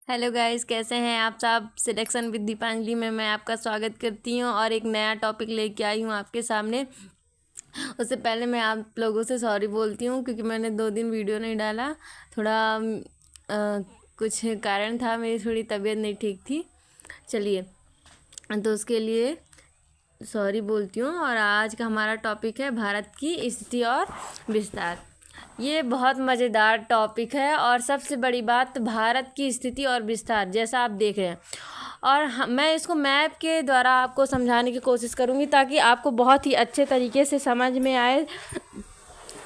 Hello guys, कैसे हैं आप सब। सिलेक्शन विद दीपांजलि में मैं आपका स्वागत करती हूं और एक नया टॉपिक लेके आई हूं आपके सामने। उससे पहले मैं आप लोगों से सॉरी बोलती हूं क्योंकि मैंने 2 दिन वीडियो नहीं डाला। थोड़ा कुछ कारण था, मेरी थोड़ी तबीयत नहीं ठीक थी। चलिए, तो उसके लिए सॉरी बोलती हूँ। और आज का हमारा टॉपिक है भारत की स्थिति और विस्तार। ये बहुत मज़ेदार टॉपिक है और सबसे बड़ी बात, भारत की स्थिति और विस्तार जैसा आप देख रहे हैं। और मैं इसको मैप के द्वारा आपको समझाने की कोशिश करूँगी ताकि आपको बहुत ही अच्छे तरीके से समझ में आए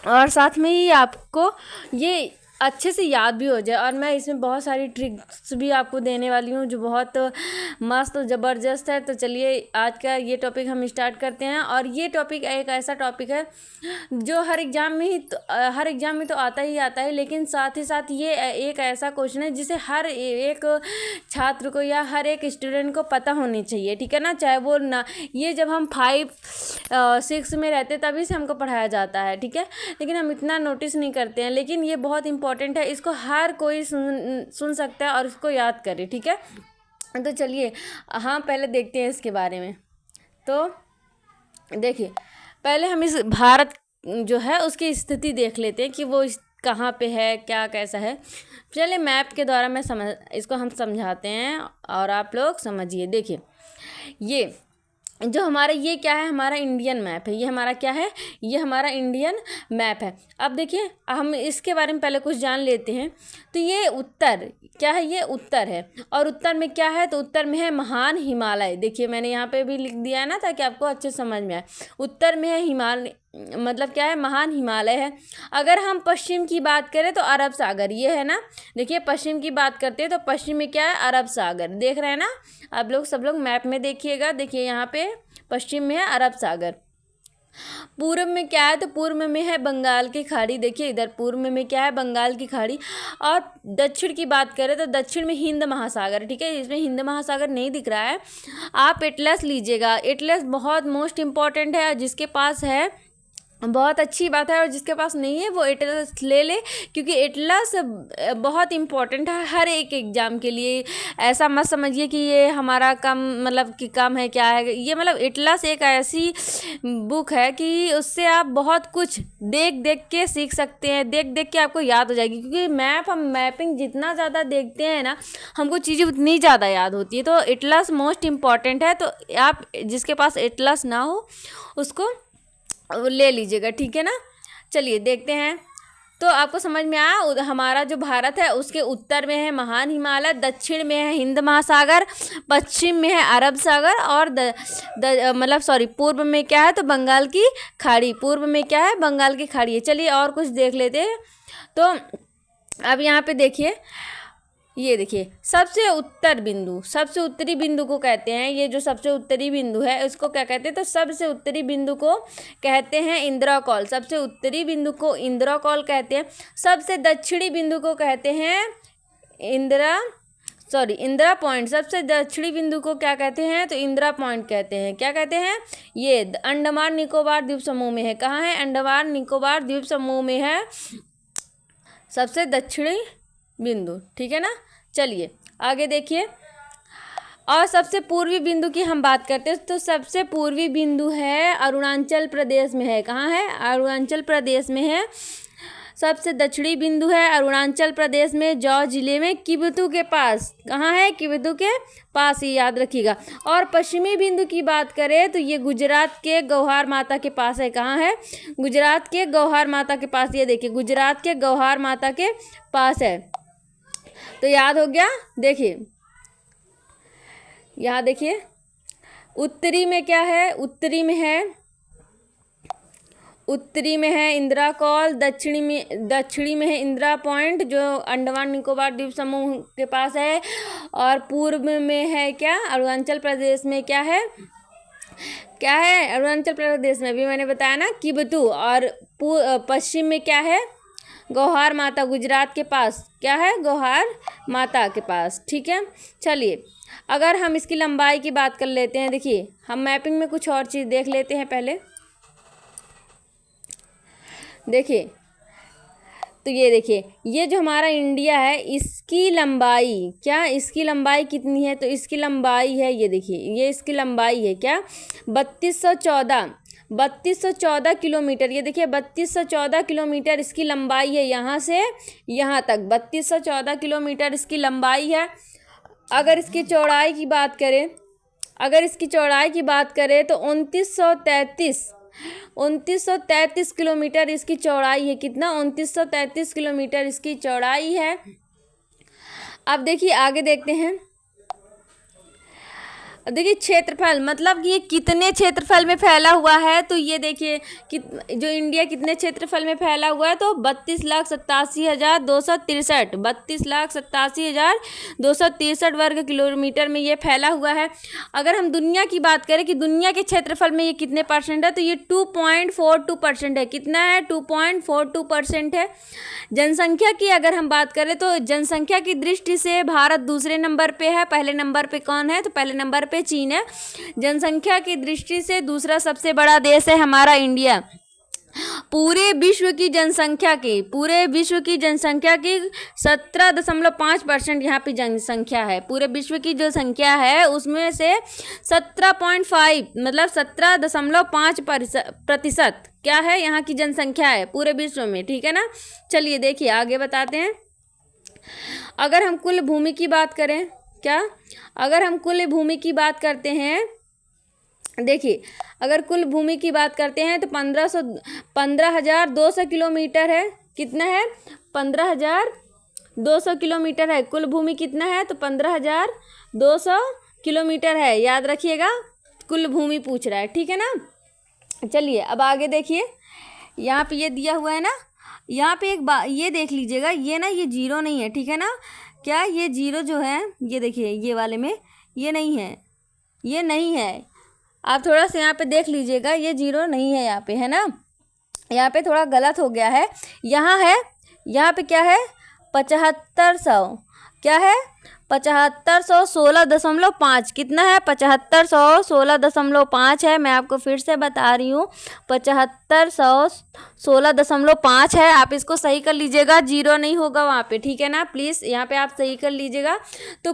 और साथ में ही आपको ये अच्छे से याद भी हो जाए। और मैं इसमें बहुत सारी ट्रिक्स भी आपको देने वाली हूँ जो बहुत मस्त ज़बरदस्त है। तो चलिए, आज का ये टॉपिक हम स्टार्ट करते हैं। और ये टॉपिक एक ऐसा टॉपिक है जो हर एग्ज़ाम में तो आता ही आता है, लेकिन साथ ही साथ ये एक ऐसा क्वेश्चन है जिसे हर एक छात्र को या हर एक स्टूडेंट को पता होनी चाहिए, ठीक है ना। चाहे वो ना, ये जब हम 5-6 में रहते तभी से हमको पढ़ाया जाता है, ठीक है, लेकिन हम इतना नोटिस नहीं करते हैं। लेकिन ये बहुत इंपॉर्टेंट है, इसको हर कोई सुन सकता है और इसको याद करे, ठीक है। तो चलिए, हाँ, पहले देखते हैं इसके बारे में। तो देखिए, पहले हम इस भारत जो है उसकी स्थिति देख लेते हैं कि वो कहाँ पे है, क्या कैसा है। चलिए, मैप के द्वारा इसको हम समझाते हैं और आप लोग समझिए। देखिए, ये जो हमारा ये क्या है, हमारा इंडियन मैप है। ये हमारा क्या है, ये हमारा इंडियन मैप है। अब देखिए, हम इसके बारे में पहले कुछ जान लेते हैं। तो ये उत्तर क्या है, ये उत्तर है। और उत्तर में क्या है, तो उत्तर में है महान हिमालय। देखिए, मैंने यहाँ पे भी लिख दिया है ना ताकि आपको अच्छे समझ में आए। उत्तर में है हिमालय, मतलब क्या है, महान हिमालय है। अगर हम पश्चिम की बात करें तो अरब सागर, ये है ना। देखिए, पश्चिम की बात करते हैं तो पश्चिम में क्या है, अरब सागर। देख रहे हैं ना आप लोग, सब लोग मैप में देखिएगा। देखिए, यहाँ पे पश्चिम में है अरब सागर। पूर्व में क्या है, तो पूर्व में है बंगाल की खाड़ी। देखिए, इधर पूर्व में क्या है, बंगाल की खाड़ी। और दक्षिण की बात करें तो दक्षिण में हिंद महासागर, ठीक है। इसमें हिंद महासागर नहीं दिख रहा है, आप एटलस लीजिएगा। एटलस बहुत मोस्ट इम्पॉर्टेंट है, जिसके पास है बहुत अच्छी बात है, और जिसके पास नहीं है वो एटलस ले ले, क्योंकि एटलस बहुत इम्पॉर्टेंट है हर एक एग्ज़ाम के लिए। ऐसा मत समझिए कि ये हमारा कम, मतलब कि कम है, क्या है ये, मतलब एटलस एक ऐसी बुक है कि उससे आप बहुत कुछ देख देख के सीख सकते हैं, देख देख के आपको याद हो जाएगी। क्योंकि हम मैपिंग जितना ज़्यादा देखते हैं ना, हमको चीज़ें उतनी ज़्यादा याद होती है। तो एटलस मोस्ट इम्पॉर्टेंट है। तो आप जिसके पास एटलस ना हो उसको ले लीजिएगा, ठीक है ना। चलिए, देखते हैं। तो आपको समझ में आया, हमारा जो भारत है उसके उत्तर में है महान हिमालय, दक्षिण में है हिंद महासागर, पश्चिम में है अरब सागर, और पूर्व में क्या है, तो बंगाल की खाड़ी। पूर्व में क्या है, बंगाल की खाड़ी है। चलिए, और कुछ देख लेते हैं। तो अब यहाँ पे देखिए, ये देखिए, सबसे उत्तरी बिंदु को कहते हैं। ये जो सबसे उत्तरी बिंदु है उसको क्या कहते हैं, तो सबसे उत्तरी बिंदु को कहते हैं इंदिरा कॉल। सबसे उत्तरी बिंदु को इंदिरा कॉल कहते हैं। सबसे दक्षिणी बिंदु को कहते हैं इंदिरा पॉइंट। सबसे दक्षिणी बिंदु को क्या कहते हैं, तो इंदिरा पॉइंट कहते हैं। क्या कहते हैं, ये अंडमान निकोबार द्वीप समूह में है। कहाँ है, अंडमान निकोबार द्वीप समूह में है सबसे दक्षिणी बिंदु, ठीक है ना। चलिए, आगे देखिए। और सबसे पूर्वी बिंदु की हम बात करते हैं तो सबसे पूर्वी बिंदु है अरुणाचल प्रदेश में है। कहाँ है, अरुणाचल प्रदेश में है। सबसे दक्षिणी बिंदु है अरुणाचल प्रदेश में, जौ जिले में, किबुतु के पास। कहाँ है, किबुतु के पास, ही याद रखिएगा। और पश्चिमी बिंदु की बात करें तो ये गुजरात के गौहर माता के पास है। कहाँ है, गुजरात के गौहर माता के पास। ये देखिए, गुजरात के गौहर माता के पास है। तो याद हो गया। देखिए, यहाँ देखिए, उत्तरी में क्या है, उत्तरी में है इंदिरा कॉल, दक्षिणी में है इंदिरा पॉइंट जो अंडमान निकोबार द्वीप समूह के पास है। और पूर्व में है क्या, अरुणाचल प्रदेश में क्या है, अरुणाचल प्रदेश में भी मैंने बताया ना, किबुतु। और पश्चिम में क्या है, गौहर माता, गुजरात के पास क्या है, गौहर माता के पास, ठीक है। चलिए, अगर हम इसकी लंबाई की बात कर लेते हैं। देखिए, हम मैपिंग में कुछ और चीज़ देख लेते हैं पहले। देखिए, तो ये देखिए, ये जो हमारा इंडिया है इसकी लंबाई, क्या इसकी लंबाई कितनी है, तो इसकी लंबाई है, ये देखिए, ये इसकी लंबाई है क्या, 3214 किलोमीटर। ये देखिए 3214 किलोमीटर इसकी लंबाई है, यहाँ से यहाँ तक 3214 किलोमीटर इसकी लंबाई है। अगर इसकी चौड़ाई की बात करें, तो 2933 किलोमीटर इसकी चौड़ाई है। कितना, 2933 किलोमीटर इसकी चौड़ाई है। अब देखिए आगे देखते हैं। देखिए क्षेत्रफल, मतलब कि ये कितने क्षेत्रफल में फैला हुआ है, तो ये देखिए कि जो इंडिया कितने क्षेत्रफल में फैला हुआ है, तो 32,87,263 32,87,263 वर्ग किलोमीटर में ये फैला हुआ है। अगर हम दुनिया की बात करें कि दुनिया के क्षेत्रफल में ये कितने परसेंट है, तो ये 2.42% है। कितना है, 2.42% है। जनसंख्या की अगर हम बात करें तो जनसंख्या की दृष्टि से भारत दूसरे नंबर पे है। पहले नंबर पे कौन है, तो पहले नंबर पे चीन है। जनसंख्या की दृष्टि से दूसरा सबसे बड़ा देश है हमारा इंडिया। पूरे विश्व की जनसंख्या की 17.5% यहाँ पे जनसंख्या है। पूरे विश्व की जो संख्या है उसमें से 17.5 मतलब 17.5% क्या है, यहाँ की जनसंख्या है पूरे विश्व में। ठीक है ना। चलिए देखिए आगे बताते हैं। अगर हम कुल भूमि की बात करें, अगर हम कुल भूमि की बात करते हैं, देखिए अगर कुल भूमि की बात करते हैं तो 15,200 किलोमीटर है। कितना है, 15,200 किलोमीटर है। कुल भूमि कितना है, तो 15,200 किलोमीटर है। याद रखिएगा, कुल भूमि पूछ रहा है। ठीक है ना। चलिए अब आगे देखिए, यहाँ पे ये दिया हुआ है ना, यहाँ पे एक बात ये देख लीजिएगा, ये ना ये जीरो नहीं है। ठीक है ना। क्या ये जीरो जो है, ये देखिए ये वाले में ये नहीं है, ये नहीं है। आप थोड़ा सा यहाँ पे देख लीजिएगा, ये जीरो नहीं है यहाँ पे, है ना। यहाँ पे थोड़ा गलत हो गया है। यहाँ है, यहाँ पे क्या है, 7500, क्या है, 7516.5। कितना है, 7516.5 है। मैं आपको फिर से बता रही हूँ, 7516.5 है। आप इसको सही कर लीजिएगा, जीरो नहीं होगा वहाँ पे। ठीक है ना। प्लीज़ यहाँ पे आप सही कर लीजिएगा। तो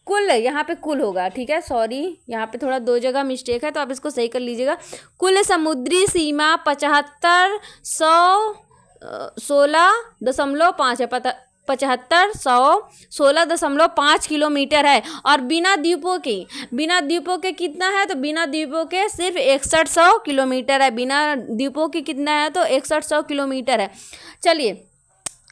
कुल, यहाँ पे कुल होगा। ठीक है, सॉरी यहाँ पे थोड़ा 2 जगह मिस्टेक है, तो आप इसको सही कर लीजिएगा। कुल समुद्री सीमा 7516.5 है। 7516.5 किलोमीटर है। और बिना द्वीपों के कितना है, तो बिना द्वीपों के सिर्फ 6100 किलोमीटर है। बिना द्वीपों के कितना है, तो 6100 किलोमीटर है। चलिए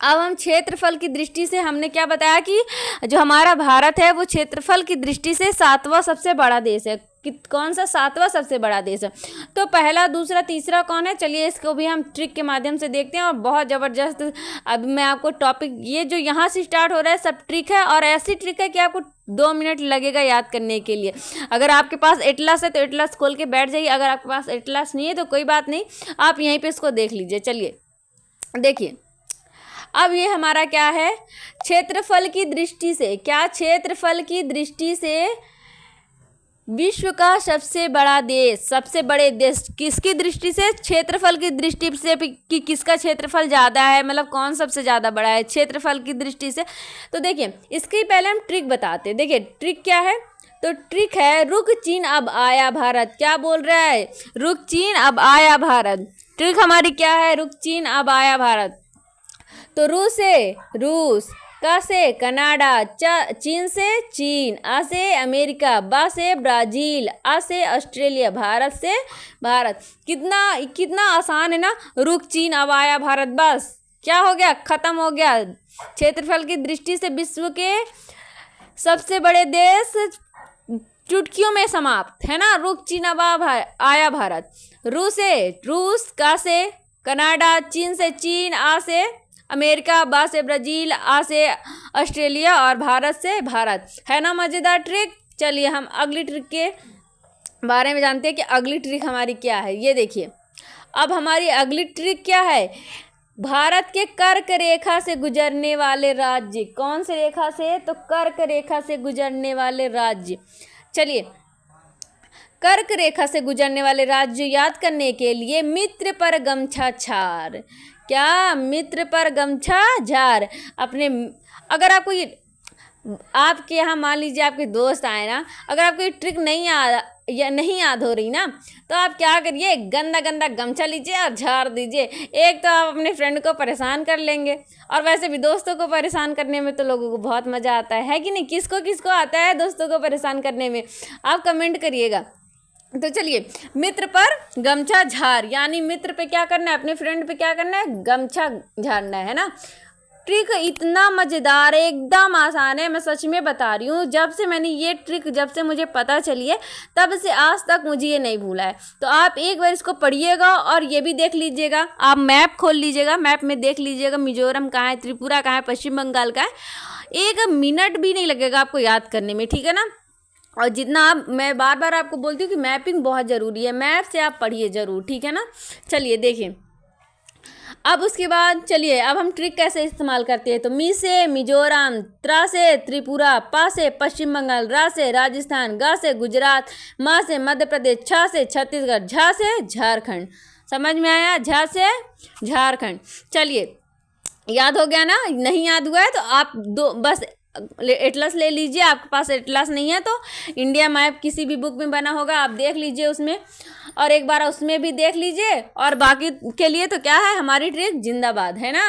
अब हम क्षेत्रफल की दृष्टि से हमने क्या बताया कि जो हमारा भारत है वो क्षेत्रफल की दृष्टि से 7वां सबसे बड़ा देश है। कौन सा 7वां सबसे बड़ा देश है, तो पहला, दूसरा, तीसरा कौन है। चलिए इसको भी हम ट्रिक के माध्यम से देखते हैं। और बहुत ज़बरदस्त अब मैं आपको टॉपिक, ये जो यहाँ से स्टार्ट हो रहा है सब ट्रिक है, और ऐसी ट्रिक है कि आपको 2 मिनट लगेगा याद करने के लिए। अगर आपके पास एटलस है तो एटलस खोल के बैठ जाइए। अगर आपके पास एटलस नहीं है तो कोई बात नहीं, आप यहीं पर इसको देख लीजिए। चलिए देखिए अब ये हमारा क्या है, क्षेत्रफल की दृष्टि से, क्या, क्षेत्रफल की दृष्टि से विश्व का सबसे बड़ा देश, सबसे बड़े देश किसकी दृष्टि से, क्षेत्रफल की दृष्टि से कि किसका क्षेत्रफल ज़्यादा है, मतलब कौन सबसे ज़्यादा बड़ा है क्षेत्रफल की दृष्टि से। तो देखिए इसके पहले हम ट्रिक बताते हैं। देखिए ट्रिक क्या है, तो ट्रिक है रुक चीन अब आया भारत। क्या बोल रहा है, रुक चीन अब आया भारत। ट्रिक हमारी क्या है, रुक चीन अब आया भारत। तो रूस से रूस, का से कनाडा, चीन से चीन, आ से अमेरिका, बा से ब्राज़ील, आ से ऑस्ट्रेलिया, भारत से भारत। कितना आसान है ना। रुक चीन अब आया भारत, बस क्या हो गया, ख़त्म हो गया। क्षेत्रफल की दृष्टि से विश्व के सबसे बड़े देश चुटकियों में समाप्त, है ना। रुक चीन अब आया भारत। रूस से रूस, का से कनाडा, चीन से चीन, आ से अमेरिका, बा से ब्राज़ील, आ से ऑस्ट्रेलिया और भारत से भारत। है ना मज़ेदार ट्रिक। चलिए हम अगली ट्रिक के बारे में जानते हैं कि अगली ट्रिक हमारी क्या है। ये देखिए अब हमारी अगली ट्रिक क्या है, भारत के कर्क रेखा से गुजरने वाले राज्य। कौन से रेखा से, तो कर्क रेखा से गुजरने वाले राज्य। चलिए कर्क रेखा से गुजरने वाले राज्य याद करने के लिए मित्र पर गमछा छार। क्या? मित्र पर गमछा झार। अपने अगर आपको ये आपके यहाँ मान लीजिए आपके दोस्त आए ना, अगर आपको ये ट्रिक नहीं याद हो रही ना, तो आप क्या करिए, गंदा गंदा गमछा लीजिए और झाड़ दीजिए। एक तो आप अपने फ्रेंड को परेशान कर लेंगे, और वैसे भी दोस्तों को परेशान करने में तो लोगों को बहुत मज़ा आता है कि नहीं? किसको किसको आता है दोस्तों को परेशान करने में? आप कमेंट करिएगा। तो चलिए, मित्र पर गमछा झाड़, यानी मित्र पे क्या करना है, अपने फ्रेंड पे क्या करना है, गमछा झाड़ना है ना। ट्रिक इतना मज़ेदार है, एकदम आसान है, मैं सच में बता रही हूँ। जब से मैंने ये ट्रिक जब से मुझे पता चली है, तब से आज तक मुझे ये नहीं भूला है। तो आप एक बार इसको पढ़िएगा और ये भी देख लीजिएगा। आप मैप खोल लीजिएगा, मैप में देख लीजिएगा मिजोरम कहाँ है, त्रिपुरा कहाँ है, पश्चिम बंगाल का है। 1 मिनट भी नहीं लगेगा आपको याद करने में, ठीक है ना। और जितना आप, मैं बार बार आपको बोलती हूँ कि मैपिंग बहुत ज़रूरी है, मैप से आप पढ़िए ज़रूर, ठीक है ना। चलिए देखिए, अब उसके बाद चलिए, अब हम ट्रिक कैसे इस्तेमाल करते हैं। तो मी से मिजोरम, त्रा से त्रिपुरा, पा से पश्चिम बंगाल, रा से राजस्थान, गा से गुजरात, मा से मध्य प्रदेश, छा से छत्तीसगढ़, झा से झारखंड। समझ में आया? झा से झारखंड। चलिए, याद हो गया ना? नहीं याद हुआ है तो आप बस एटलस ले लीजिए। आपके पास एटलस नहीं है तो इंडिया मैप किसी भी बुक में बना होगा, आप देख लीजिए उसमें, और एक बार उसमें भी देख लीजिए। और बाकी के लिए तो क्या है, हमारी ट्रिक जिंदाबाद है ना।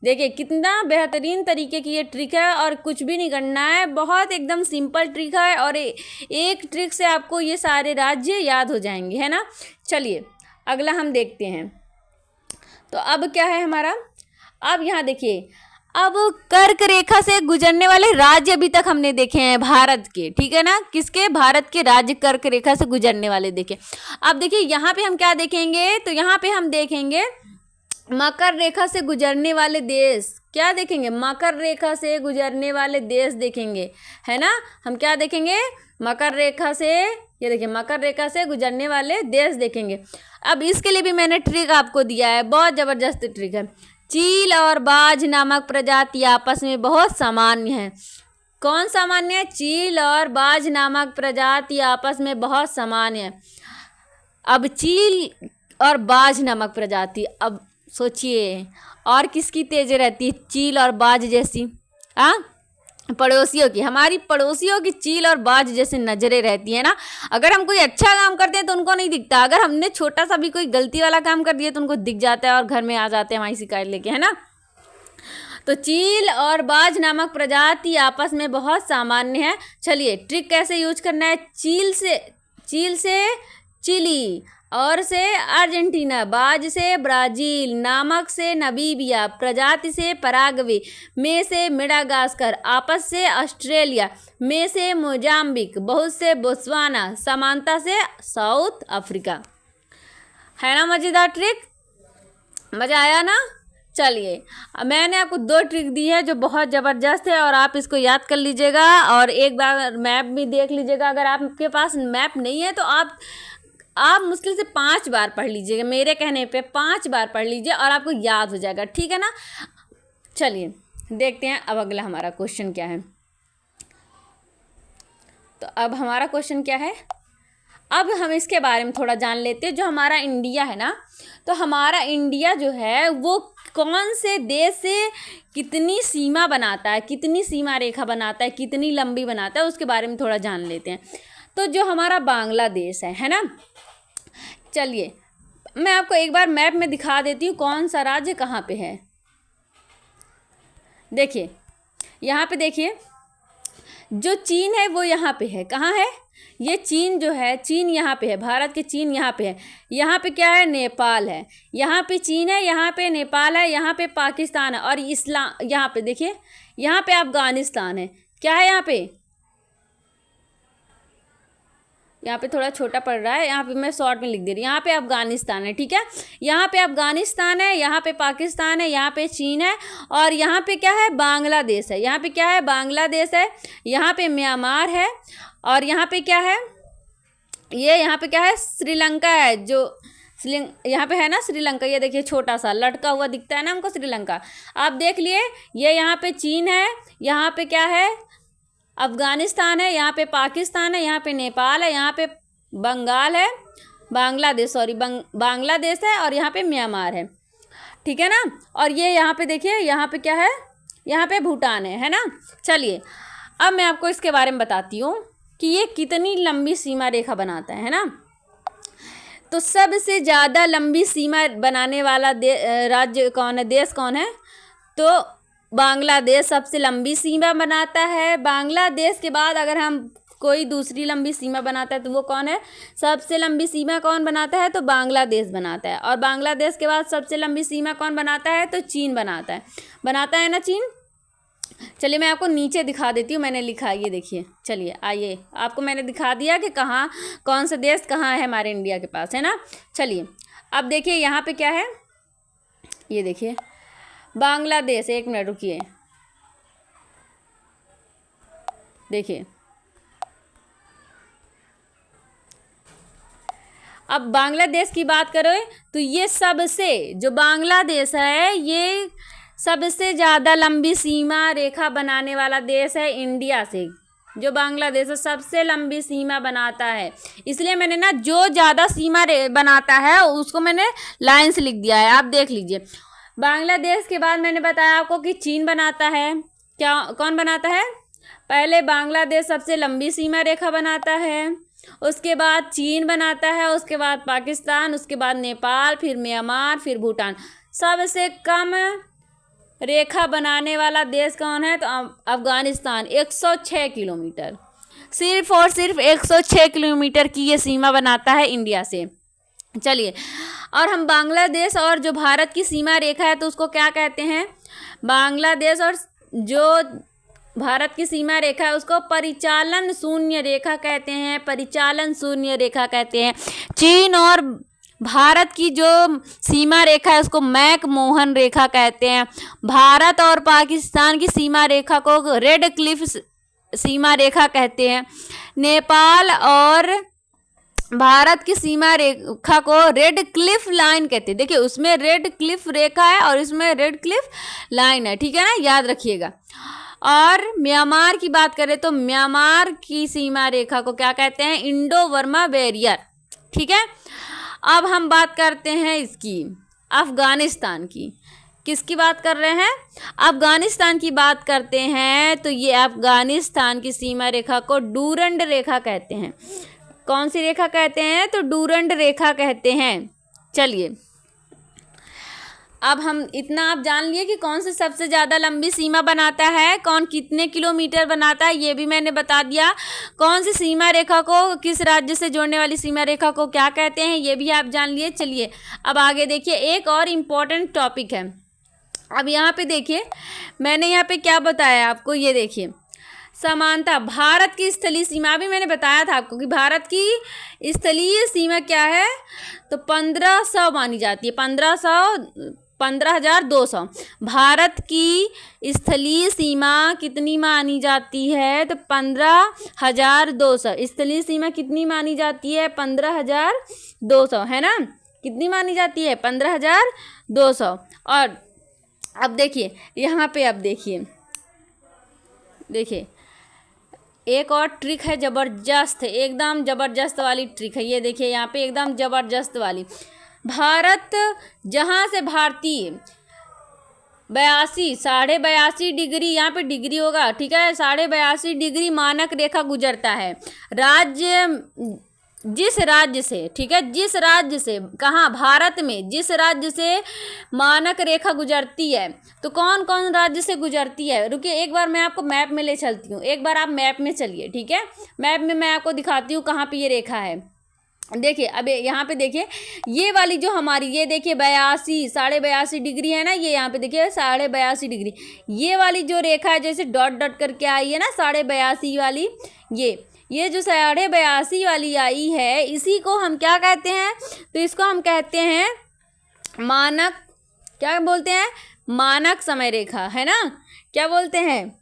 देखिए कितना बेहतरीन तरीके की ये ट्रिक है, और कुछ भी नहीं करना है, बहुत एकदम सिंपल ट्रिक है, और एक ट्रिक से आपको ये सारे राज्य याद हो जाएंगे, है ना। चलिए अगला हम देखते हैं। तो अब क्या है हमारा, अब यहाँ देखिए, अब कर्क रेखा से गुजरने वाले राज्य अभी तक हमने देखे हैं भारत के, ठीक है ना। किसके? भारत के राज्य कर्क रेखा से गुजरने वाले देखे। अब देखिए यहाँ पे हम क्या देखेंगे, तो यहाँ पे हम देखेंगे मकर रेखा से गुजरने वाले देश। क्या देखेंगे? मकर रेखा से गुजरने वाले देश देखेंगे, है ना। हम क्या देखेंगे? मकर रेखा से, ये देखिए मकर रेखा से गुजरने वाले देश देखेंगे। अब इसके लिए भी मैंने ट्रिक आपको दिया है, बहुत ज़बरदस्त ट्रिक है। चील और बाज नामक प्रजाति आपस में बहुत सामान्य है। कौन सामान्य है? चील और बाज नामक प्रजाति आपस में बहुत सामान्य है। अब चील और बाज नामक प्रजाति, अब सोचिए और किसकी तेज रहती है? चील और बाज जैसी, हाँ, पड़ोसियों की, हमारी पड़ोसियों की चील और बाज जैसे नजरें रहती है ना। अगर हम कोई अच्छा काम करते हैं तो उनको नहीं दिखता, अगर हमने छोटा सा भी कोई गलती वाला काम कर दिया तो उनको दिख जाता है और घर में आ जाते हैं हमारी शिकायत लेके, है ना। तो चील और बाज नामक प्रजाति आपस में बहुत सामान्य है। चलिए ट्रिक कैसे यूज करना है। चील से चिली, और से अर्जेंटीना, बाज से ब्राज़ील, नामक से नमीबिया, प्रजाति से पराग्वे, में से मेडागास्कर, आपस से ऑस्ट्रेलिया, में से मोजाम्बिक, बहुत से बोत्सवाना, समानता से साउथ अफ्रीका। है ना मज़ेदार ट्रिक? मज़ा आया ना। चलिए मैंने आपको 2 ट्रिक दी है जो बहुत ज़बरदस्त है, और आप इसको याद कर लीजिएगा, और एक बार मैप भी देख लीजिएगा। अगर आपके पास मैप नहीं है तो आप मुश्किल से 5 बार पढ़ लीजिएगा, मेरे कहने पे 5 बार पढ़ लीजिए और आपको याद हो जाएगा, ठीक है ना। चलिए देखते हैं अब अगला हमारा क्वेश्चन क्या है। तो अब हमारा क्वेश्चन क्या है, अब हम इसके बारे में थोड़ा जान लेते हैं। जो हमारा इंडिया है ना, तो हमारा इंडिया जो है वो कौन से देश से कितनी सीमा बनाता है, कितनी सीमा रेखा बनाता है, कितनी लंबी बनाता है, उसके बारे में थोड़ा जान लेते हैं। तो जो हमारा बांग्लादेश है ना, चलिए मैं आपको एक बार मैप में दिखा देती हूँ कौन सा राज्य कहाँ पे है। देखिए यहाँ पे देखिए, जो चीन है वो यहाँ पे है। कहाँ है? ये चीन जो है, चीन यहाँ पे है, भारत के चीन यहाँ पे है। यहाँ पे क्या है? नेपाल है। यहाँ पे चीन है, यहाँ पे नेपाल है, यहाँ पे पाकिस्तान है, और इस्लाम यहाँ पे देखिए, यहाँ पे अफगानिस्तान है। क्या है यहाँ पे? यहाँ पे थोड़ा छोटा पड़ रहा है, यहाँ पे मैं शॉर्ट में लिख दे रही हूँ। यहाँ पे अफगानिस्तान है, ठीक है। यहाँ पे अफगानिस्तान है, यहाँ पे पाकिस्तान है, यहाँ पे चीन है, और यहाँ पे क्या है? बांग्लादेश है। यहाँ पे क्या है? बांग्लादेश है। यहाँ पे म्यांमार है, और यहाँ पे क्या है? यहाँ पे क्या है? श्रीलंका है। जो यहाँ पे है ना श्रीलंका, ये देखिए छोटा सा लटका हुआ दिखता है ना हमको, श्रीलंका। आप देख लिए, ये यहाँ पे चीन है, यहाँ पे क्या है? अफगानिस्तान है, यहाँ पे पाकिस्तान है, यहाँ पे नेपाल है, यहाँ पे बंगाल है, बांग्लादेश, सॉरी बांग्लादेश है, और यहाँ पे म्यांमार है, ठीक है ना। और ये यहाँ पे देखिए, यहाँ पे क्या है, यहाँ पे भूटान है ना। चलिए अब मैं आपको इसके बारे में बताती हूँ कि ये कितनी लंबी सीमा रेखा बनाता है ना। तो सबसे ज़्यादा लंबी सीमा बनाने वाला राज्य कौन है, देश कौन है, तो बांग्लादेश सबसे लंबी सीमा बनाता है। बांग्लादेश के बाद अगर हम कोई दूसरी लंबी सीमा बनाता है तो वो कौन है, सबसे लंबी सीमा कौन बनाता है, तो बांग्लादेश बनाता है। और बांग्लादेश के बाद सबसे लंबी सीमा कौन बनाता है, तो चीन बनाता है ना चीन। चलिए मैं आपको नीचे दिखा देती हूँ, मैंने लिखा है, ये देखिए। चलिए आइए, आपको मैंने दिखा दिया कि कहाँ कौन सा देश कहाँ है हमारे इंडिया के पास, है ना। चलिए अब देखिए यहाँ पे क्या है, ये देखिए बांग्लादेश, एक मिनट रुकिए, देखिए अब बांग्लादेश की बात करें तो ये सबसे, जो बांग्लादेश है ये सबसे ज़्यादा लंबी सीमा रेखा बनाने वाला देश है इंडिया से। जो बांग्लादेश है सबसे लंबी सीमा बनाता है, इसलिए मैंने ना जो ज़्यादा सीमा बनाता है उसको मैंने लाइन से लिख दिया है, आप देख लीजिए। बांग्लादेश के बाद मैंने बताया आपको कि चीन बनाता है। क्या कौन बनाता है, पहले बांग्लादेश सबसे लंबी सीमा रेखा बनाता है, उसके बाद चीन बनाता है, उसके बाद पाकिस्तान, उसके बाद नेपाल, फिर म्यांमार, फिर भूटान। सबसे कम रेखा बनाने वाला देश कौन है, तो अफगानिस्तान, 106 किलोमीटर, सिर्फ और सिर्फ 106 किलोमीटर की ये सीमा बनाता है इंडिया से। चलिए और हम बांग्लादेश और जो भारत की सीमा रेखा है तो उसको क्या कहते हैं, बांग्लादेश और जो भारत की सीमा रेखा है उसको परिचालन शून्य रेखा कहते हैं, परिचालन शून्य रेखा कहते हैं। चीन और भारत की जो सीमा रेखा है उसको मैक मोहन रेखा कहते हैं। भारत और पाकिस्तान की सीमा रेखा को रेड क्लिफ सीमा रेखा कहते हैं। नेपाल और भारत की सीमा रेखा को रेड क्लिफ लाइन कहते हैं। देखिए उसमें रेड क्लिफ रेखा है और इसमें रेड क्लिफ लाइन है, ठीक है ना, याद रखिएगा। और म्यांमार की बात करें तो म्यांमार की सीमा रेखा को क्या कहते हैं, इंडो बर्मा बैरियर, ठीक है। अब हम बात करते हैं इसकी, अफगानिस्तान की। किसकी बात कर रहे हैं, अफगानिस्तान की बात करते हैं। तो ये अफगानिस्तान की सीमा रेखा को डूरंड रेखा कहते हैं। कौन सी रेखा कहते हैं, तो डूरंड रेखा कहते हैं। चलिए अब हम इतना आप जान लिए कि कौन सी सबसे ज़्यादा लंबी सीमा बनाता है, कौन कितने किलोमीटर बनाता है, ये भी मैंने बता दिया। कौन सी सीमा रेखा को, किस राज्य से जोड़ने वाली सीमा रेखा को क्या कहते हैं, ये भी आप जान लिए। चलिए अब आगे देखिए, एक और इम्पॉर्टेंट टॉपिक है। अब यहाँ पे देखिए मैंने यहाँ पे क्या बताया आपको, ये देखिए समानता। भारत की स्थलीय सीमा भी मैंने बताया था आपको कि भारत की स्थलीय सीमा क्या है, तो 1500 मानी जाती है, 15,200। भारत की स्थलीय सीमा कितनी मानी जाती है, तो 15,200। स्थलीय सीमा कितनी मानी जाती है, 15,200, है ना, कितनी मानी जाती है, 15,200। और अब देखिए यहाँ पे, अब देखिए एक और ट्रिक है, ज़बरदस्त, एकदम ज़बरदस्त वाली ट्रिक है। ये देखिए यहाँ पे एकदम ज़बरदस्त वाली, भारत जहाँ से भारतीय 82 डिग्री, यहाँ पे डिग्री होगा, ठीक है, 82 डिग्री मानक रेखा गुजरता है। राज्य, जिस राज्य से, ठीक है, जिस राज्य से, कहाँ, भारत में जिस राज्य से मानक रेखा गुजरती है, तो कौन कौन राज्य से गुजरती है। रुकिए एक बार मैं आपको मैप में ले चलती हूँ, एक बार आप मैप में चलिए, ठीक है। मैप में मैं आपको दिखाती हूँ कहाँ पे ये रेखा है। देखिए अब यहाँ पे देखिए, ये वाली जो हमारी, ये देखिए 82 डिग्री है ना, ये यहाँ पे देखिए 82 डिग्री। ये वाली जो रेखा है जैसे डॉट डॉट करके आई है ना, 82 वाली, ये जो 82 वाली आई है, इसी को हम क्या कहते हैं, तो इसको हम कहते हैं मानक, क्या बोलते हैं, मानक समय रेखा, है ना, क्या बोलते हैं,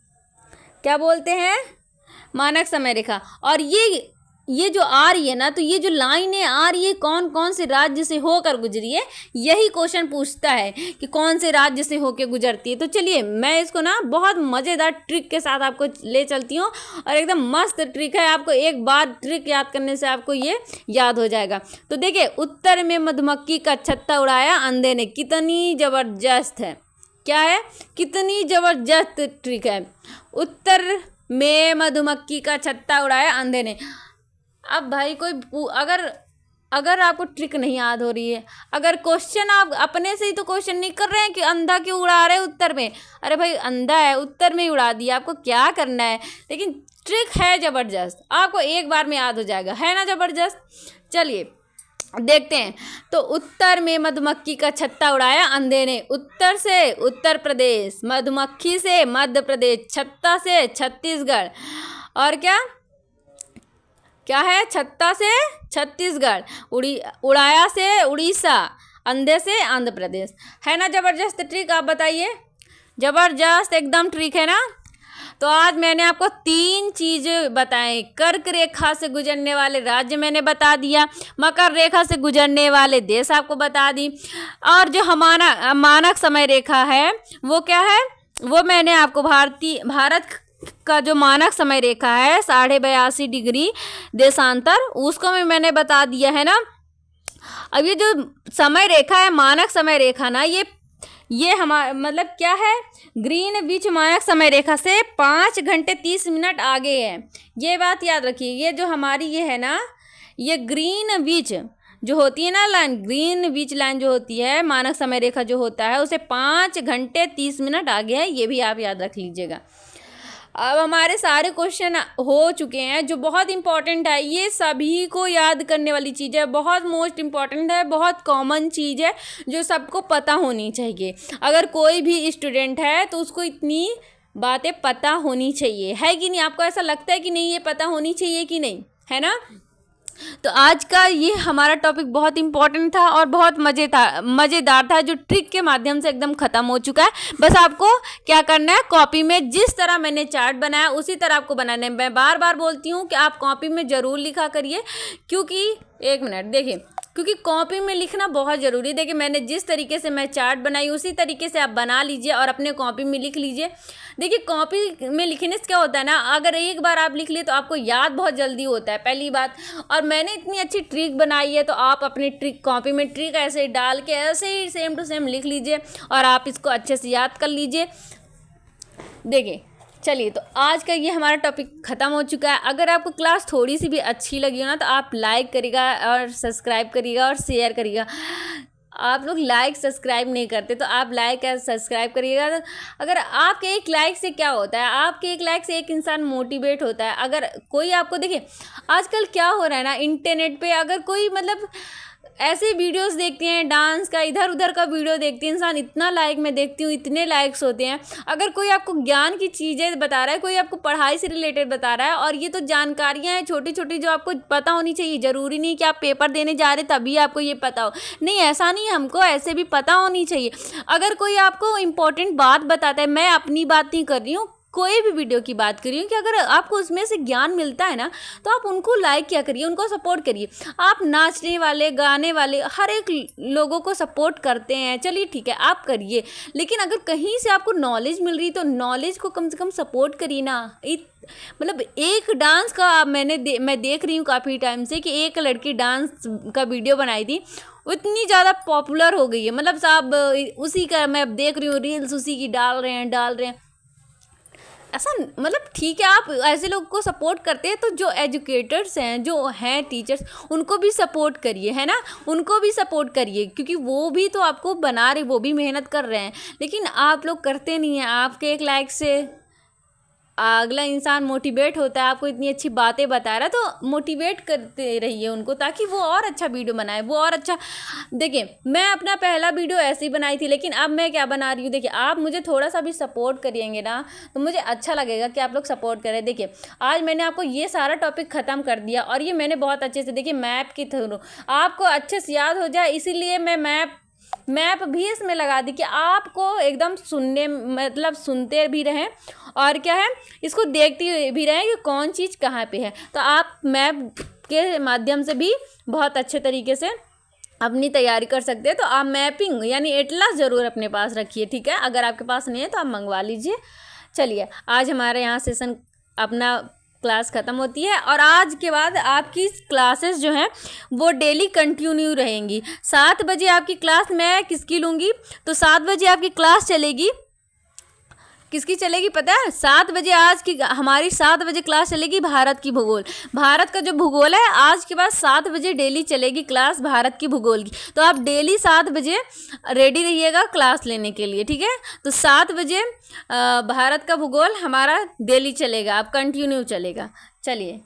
मानक समय रेखा। और ये ये जो आ रही है ना, तो ये जो लाइनें आ रही है कौन कौन से राज्य से होकर गुजरी है, यही क्वेश्चन पूछता है कि कौन से राज्य से होकर गुजरती है। तो चलिए मैं इसको ना बहुत मज़ेदार ट्रिक के साथ आपको ले चलती हूँ, और एकदम मस्त ट्रिक है। आपको एक बार ट्रिक याद करने से आपको ये याद हो जाएगा। तो देखिए, उत्तर में मधुमक्खी का छत्ता उड़ाया अंधे ने, कितनी ज़बरदस्त है, क्या है, कितनी ज़बरदस्त ट्रिक है। उत्तर में मधुमक्खी का छत्ता उड़ाया अंधे ने। अब भाई अगर आपको ट्रिक नहीं याद हो रही है, अगर क्वेश्चन आप अपने से ही तो क्वेश्चन नहीं कर रहे हैं कि अंधा क्यों उड़ा रहे हैं उत्तर में, अरे भाई अंधा है उत्तर में ही उड़ा दिया, आपको क्या करना है। लेकिन ट्रिक है ज़बरदस्त, आपको एक बार में याद हो जाएगा, है ना ज़बरदस्त। चलिए देखते हैं। तो उत्तर में मधुमक्खी का छत्ता उड़ाया अंधे ने, उत्तर से उत्तर प्रदेश, मधुमक्खी से मध्य प्रदेश, छत्ता से छत्तीसगढ़, और क्या क्या है, छत्ता से छत्तीसगढ़, उड़ाया से उड़ीसा, अंधे से आंध्र प्रदेश। है ना ज़बरदस्त ट्रिक, आप बताइए, ज़बरदस्त एकदम ट्रिक है ना। तो आज मैंने आपको 3 चीज़ें बताएं। कर्क रेखा से गुजरने वाले राज्य मैंने बता दिया, मकर रेखा से गुजरने वाले देश आपको बता दी, और जो हमारा मानक समय रेखा है वो क्या है, वो मैंने आपको भारत का जो मानक समय रेखा है 82.5 डिग्री देशांतर, उसको भी मैंने बता दिया है ना। अब ये जो समय रेखा है, मानक समय रेखा ना, ये हमारा मतलब क्या है, ग्रीनविच मानक समय रेखा से 5 घंटे 30 मिनट आगे है। ये बात याद रखिए। ये जो हमारी ये है ना, ये ग्रीनविच जो होती है ना लाइन, ग्रीनविच लाइन जो होती है, मानक समय रेखा जो होता है, उसे 5 घंटे 30 मिनट आगे है। ये भी आप याद रख लीजिएगा। अब हमारे सारे क्वेश्चन हो चुके हैं जो बहुत इंपॉर्टेंट है, ये सभी को याद करने वाली चीज़ है, बहुत मोस्ट इम्पॉर्टेंट है, बहुत कॉमन चीज़ है जो सबको पता होनी चाहिए। अगर कोई भी स्टूडेंट है तो उसको इतनी बातें पता होनी चाहिए, है कि नहीं। आपको ऐसा लगता है कि नहीं ये पता होनी चाहिए कि नहीं, है ना। तो आज का ये हमारा टॉपिक बहुत इंपॉर्टेंट था और बहुत मज़ेदार था, जो ट्रिक के माध्यम से एकदम ख़त्म हो चुका है। बस आपको क्या करना है, कॉपी में जिस तरह मैंने चार्ट बनाया उसी तरह आपको बनाना है। मैं बार बार बोलती हूँ कि आप कॉपी में ज़रूर लिखा करिए, क्योंकि एक मिनट देखिए, क्योंकि कॉपी में लिखना बहुत ज़रूरी है। देखिए मैंने जिस तरीके से मैं चार्ट बनाई उसी तरीके से आप बना लीजिए और अपने कॉपी में लिख लीजिए। देखिए कॉपी में लिखने से क्या होता है ना, अगर एक बार आप लिख लिए तो आपको याद बहुत जल्दी होता है, पहली बात। और मैंने इतनी अच्छी ट्रिक बनाई है, तो आप अपनी ट्रिक कॉपी में ट्रिक ऐसे ही डाल के ऐसे ही सेम टू सेम लिख लीजिए और आप इसको अच्छे से याद कर लीजिए। देखिए चलिए, तो आज का ये हमारा टॉपिक ख़त्म हो चुका है। अगर आपको क्लास थोड़ी सी भी अच्छी लगी हो ना, तो आप लाइक करिएगा और सब्सक्राइब करिएगा और शेयर करिएगा। आप लोग लाइक सब्सक्राइब नहीं करते, तो आप लाइक और सब्सक्राइब करिएगा। अगर आपके एक लाइक से क्या होता है, आपके एक लाइक से एक इंसान मोटिवेट होता है। अगर कोई आपको, देखिए आजकल क्या हो रहा है ना, इंटरनेट पे अगर कोई मतलब ऐसे वीडियोस देखते हैं डांस का, इधर उधर का वीडियो देखते हैं इंसान, इतना लाइक मैं देखती हूँ, इतने लाइक्स होते हैं। अगर कोई आपको ज्ञान की चीज़ें बता रहा है, कोई आपको पढ़ाई से रिलेटेड बता रहा है, और ये तो जानकारियाँ हैं छोटी छोटी जो आपको पता होनी चाहिए। ज़रूरी नहीं कि आप पेपर देने जा रहे तभी आपको ये पता हो, नहीं ऐसा नहीं है, हमको ऐसे भी पता होनी चाहिए। अगर कोई आपको इम्पोर्टेंट बात बताता है, मैं अपनी बात नहीं कर रही हूँ, कोई भी वीडियो की बात करिए, कि अगर आपको उसमें से ज्ञान मिलता है ना, तो आप उनको लाइक क्या करिए, उनको सपोर्ट करिए। आप नाचने वाले, गाने वाले, हर एक लोगों को सपोर्ट करते हैं, चलिए ठीक है आप करिए, लेकिन अगर कहीं से आपको नॉलेज मिल रही तो नॉलेज को कम से कम सपोर्ट करिए ना। मतलब एक डांस का मैं देख रही हूँ काफ़ी टाइम से, कि एक लड़की डांस का वीडियो बनाई थी, वो इतनी ज़्यादा पॉपुलर हो गई है, मतलब साहब उसी का मैं देख रही हूँ रील्स, उसी की डाल रहे हैं। ऐसा मतलब ठीक है, आप ऐसे लोगों को सपोर्ट करते हैं, तो जो एजुकेटर्स हैं, जो हैं टीचर्स, उनको भी सपोर्ट करिए, है ना, उनको भी सपोर्ट करिए, क्योंकि वो भी तो आपको बना रहे, वो भी मेहनत कर रहे हैं। लेकिन आप लोग करते नहीं हैं। आपके एक लाइक से अगला इंसान मोटिवेट होता है, आपको इतनी अच्छी बातें बता रहा है, तो मोटिवेट करते रहिए उनको, ताकि वो और अच्छा वीडियो बनाए, वो और अच्छा। देखिए मैं अपना पहला वीडियो ऐसे ही बनाई थी, लेकिन अब मैं क्या बना रही हूँ, देखिए आप मुझे थोड़ा सा भी सपोर्ट करिएंगे ना, तो मुझे अच्छा लगेगा कि आप लोग सपोर्ट करें। देखिए आज मैंने आपको ये सारा टॉपिक ख़त्म कर दिया, और ये मैंने बहुत अच्छे से, देखिए मैप के थ्रू आपको अच्छे से याद हो जाए, इसीलिए मैं मैप मैप भी इसमें लगा दी कि आपको एकदम सुनने मतलब सुनते भी रहें और क्या है इसको देखते भी रहें कि कौन चीज़ कहाँ पे है। तो आप मैप के माध्यम से भी बहुत अच्छे तरीके से अपनी तैयारी कर सकते हैं। तो आप मैपिंग यानी एटलस ज़रूर अपने पास रखिए, ठीक है। अगर आपके पास नहीं है तो आप मंगवा लीजिए। चलिए, आज हमारे यहाँ सेशन अपना क्लास ख़त्म होती है और आज के बाद आपकी क्लासेस जो हैं वो डेली कंटिन्यू रहेंगी। 7 बजे आपकी क्लास मैं किसकी लूँगी, तो 7 बजे आपकी क्लास चलेगी, किसकी चलेगी पता है? 7 बजे आज की हमारी 7 बजे क्लास चलेगी भारत की भूगोल। भारत का जो भूगोल है आज के बाद 7 बजे डेली चलेगी क्लास भारत की भूगोल की। तो आप डेली 7 बजे रेडी रहिएगा क्लास लेने के लिए, ठीक है। तो 7 बजे भारत का भूगोल हमारा डेली चलेगा, अब कंटिन्यू चलेगा। चलिए।